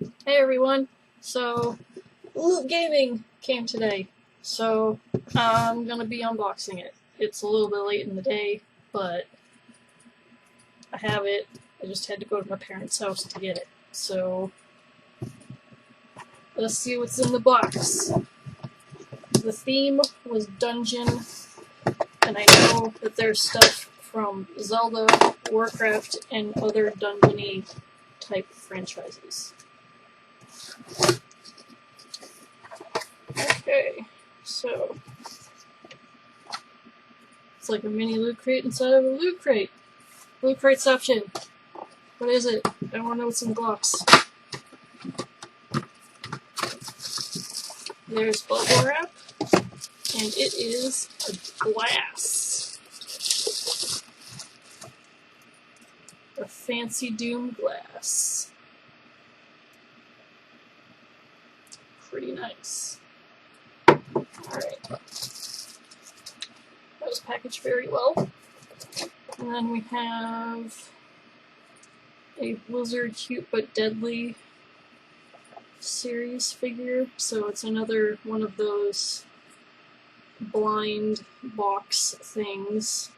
Hey everyone! So, Loot Gaming came today, so I'm gonna be unboxing it. It's a little bit late in the day, but I have it. I just had to go to my parents' house to get it. So, let's see what's in the box. The theme was Dungeon, and I know that there's stuff from Zelda, Warcraft, and other dungeon-y type franchises. Okay, so it's like a mini loot crate inside of a loot crate. Loot crateception. What is it? I want to know what's in the box. There's bubble wrap, and it is a glass. A fancy Doom glass. Pretty nice. Alright. That was packaged very well. And then we have a Blizzard Cute But Deadly series figure. So it's another one of those blind box things.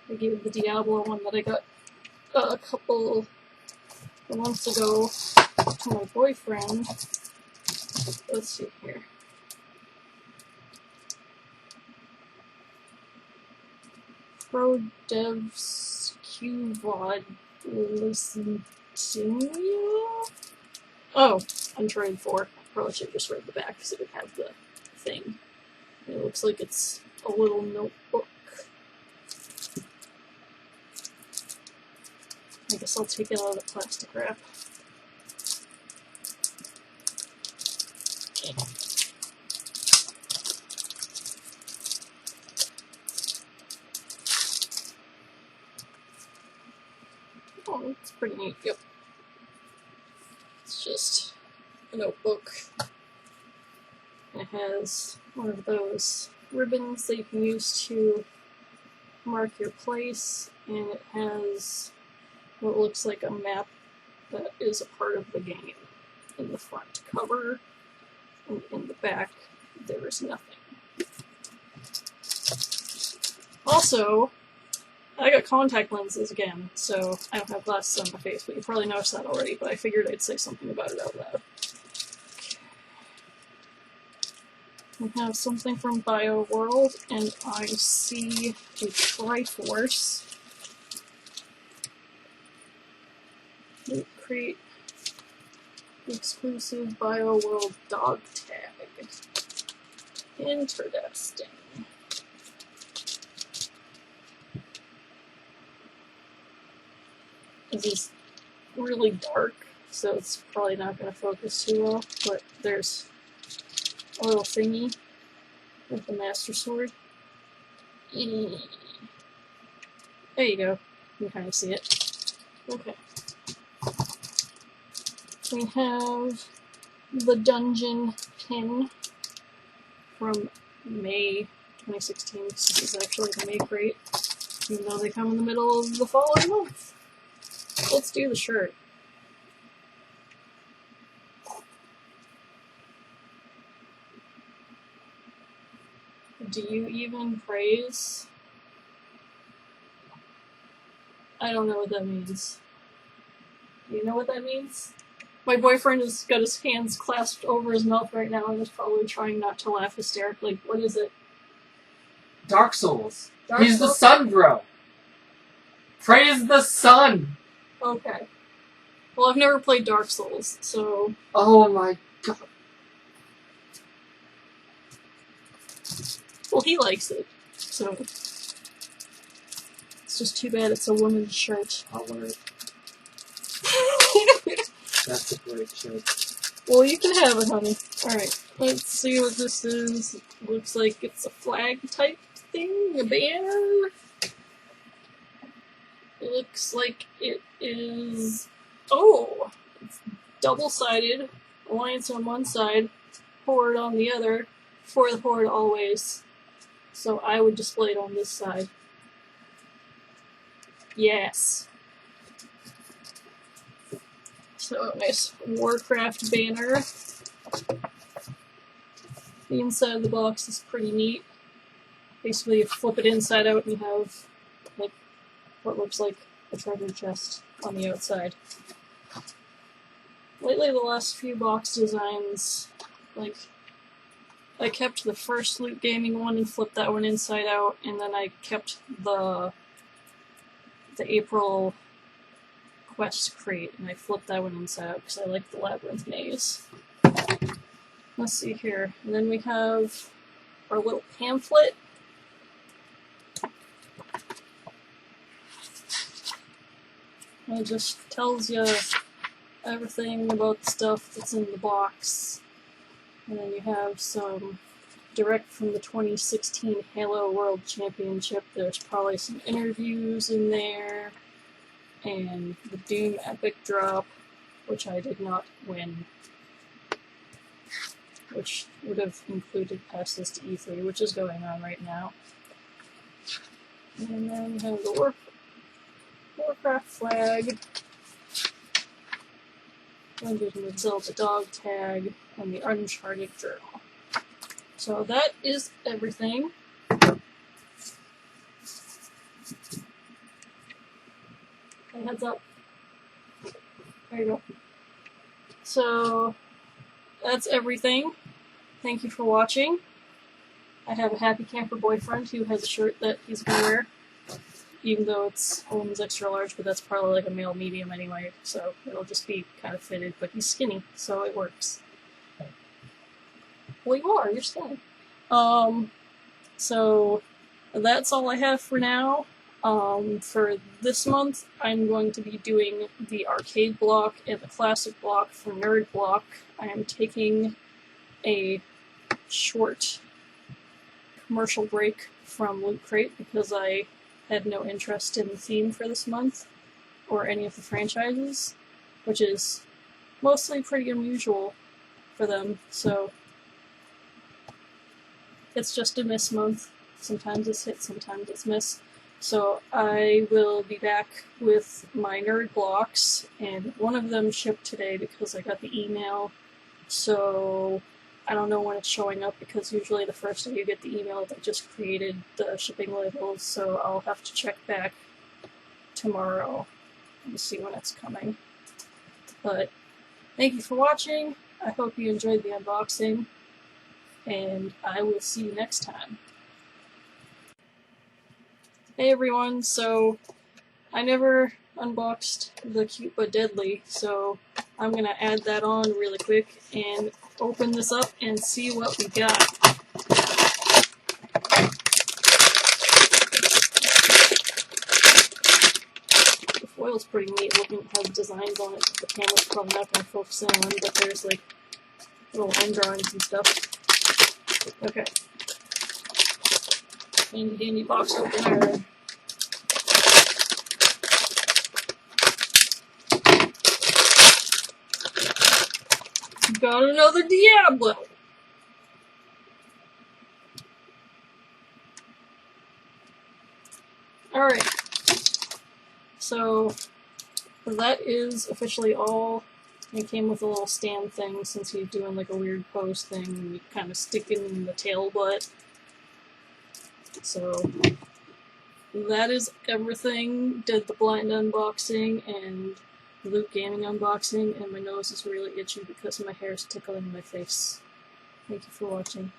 I gave the Diablo one that I got a couple months ago to my boyfriend. Let's see here. Pro Devs QVOD Licentia? Oh, Uncharted 4. I probably should have just read the back because it would have the thing. It looks like it's a little notebook. I guess I'll take it out of the plastic wrap. Okay. Oh, it's pretty neat. Yep. It's just a notebook. It has one of those ribbons that you can use to mark your place, and it has what looks like a map that is a part of the game in the front cover, and in the back there is nothing. Also, I got contact lenses again, so I don't have glasses on my face, but you probably noticed that already, but I figured I'd say something about it out loud. We have something from BioWorld, and I see a Triforce. Loot Crate exclusive BioWorld dog tag. Interesting. This is really dark, so it's probably not going to focus too well, but there's a little thingy with the Master Sword. There you go. You can kind of see it. Okay. We have the Dungeon pin from May 2016. This is actually the May crate, even though they come in the middle of the following month. Let's do the shirt. Do you even praise? I don't know what that means. Do you know what that means? My boyfriend has got his hands clasped over his mouth right now and is probably trying not to laugh hysterically. What is it? Dark Souls. He's the sun, bro. Praise the sun. Okay. Well, I've never played Dark Souls, so... Oh my god. Well, he likes it, so... It's just too bad it's a woman's shirt. I'll wear it. That's a great shirt. Well, you can have it, honey. Alright, let's see what this is. It looks like it's a flag type thing, a banner. It looks like it is... Oh! It's double-sided. Alliance on one side, Horde on the other. For the Horde always. So I would display it on this side. Yes. So, nice Warcraft banner. The inside of the box is pretty neat. Basically, you flip it inside out and you have like what looks like a treasure chest on the outside. Lately, the last few box designs, like, I kept the first Loot Gaming one and flipped that one inside out, and then I kept the April Quest crate, and I flipped that one inside out because I like the Labyrinth Maze. Let's see here. And then we have our little pamphlet. And it just tells you everything about the stuff that's in the box. And then you have some direct from the 2016 Halo World Championship. There's probably some interviews in there. And the Doom Epic Drop, which I did not win. Which would have included passes to E3, which is going on right now. And then we have the Warcraft flag. Legend of Zelda dog tag, and the Uncharted journal. So that is everything. Okay, heads up. There you go. So that's everything. Thank you for watching. I have a happy camper boyfriend who has a shirt that he's gonna wear, even though it's a woman's extra large, but that's probably like a male medium anyway, so it'll just be kind of fitted, but he's skinny, so it works. Well, you're skinny. So that's all I have for now. For this month, I'm going to be doing the arcade block and the classic block for nerd block. I am taking a short commercial break from Loot Crate because I had no interest in the theme for this month, or any of the franchises, which is mostly pretty unusual for them, so it's just a miss month. Sometimes it's hit, sometimes it's miss. So I will be back with my nerd blocks, and one of them shipped today because I got the email, so I don't know when it's showing up because usually the first day you get the email they just created the shipping labels, so I'll have to check back tomorrow and see when it's coming. But thank you for watching. I hope you enjoyed the unboxing, and I will see you next time. Hey everyone, so I never unboxed the Cute But Deadly, so I'm gonna add that on really quick and open this up and see what we got. The foil's pretty neat looking. It has designs on it that the camera's probably not gonna focus in on, but there's like little end drawings and stuff. Okay. Handy dandy box opener. Got another Diablo! Alright. So, that is officially all. It came with a little stand thing since he's doing like a weird pose thing and you kind of stick it in the tail butt. So, that is everything. Did the blind unboxing and Loot Gaming unboxing, and my nose is really itchy because my hair is tickling my face. Thank you for watching.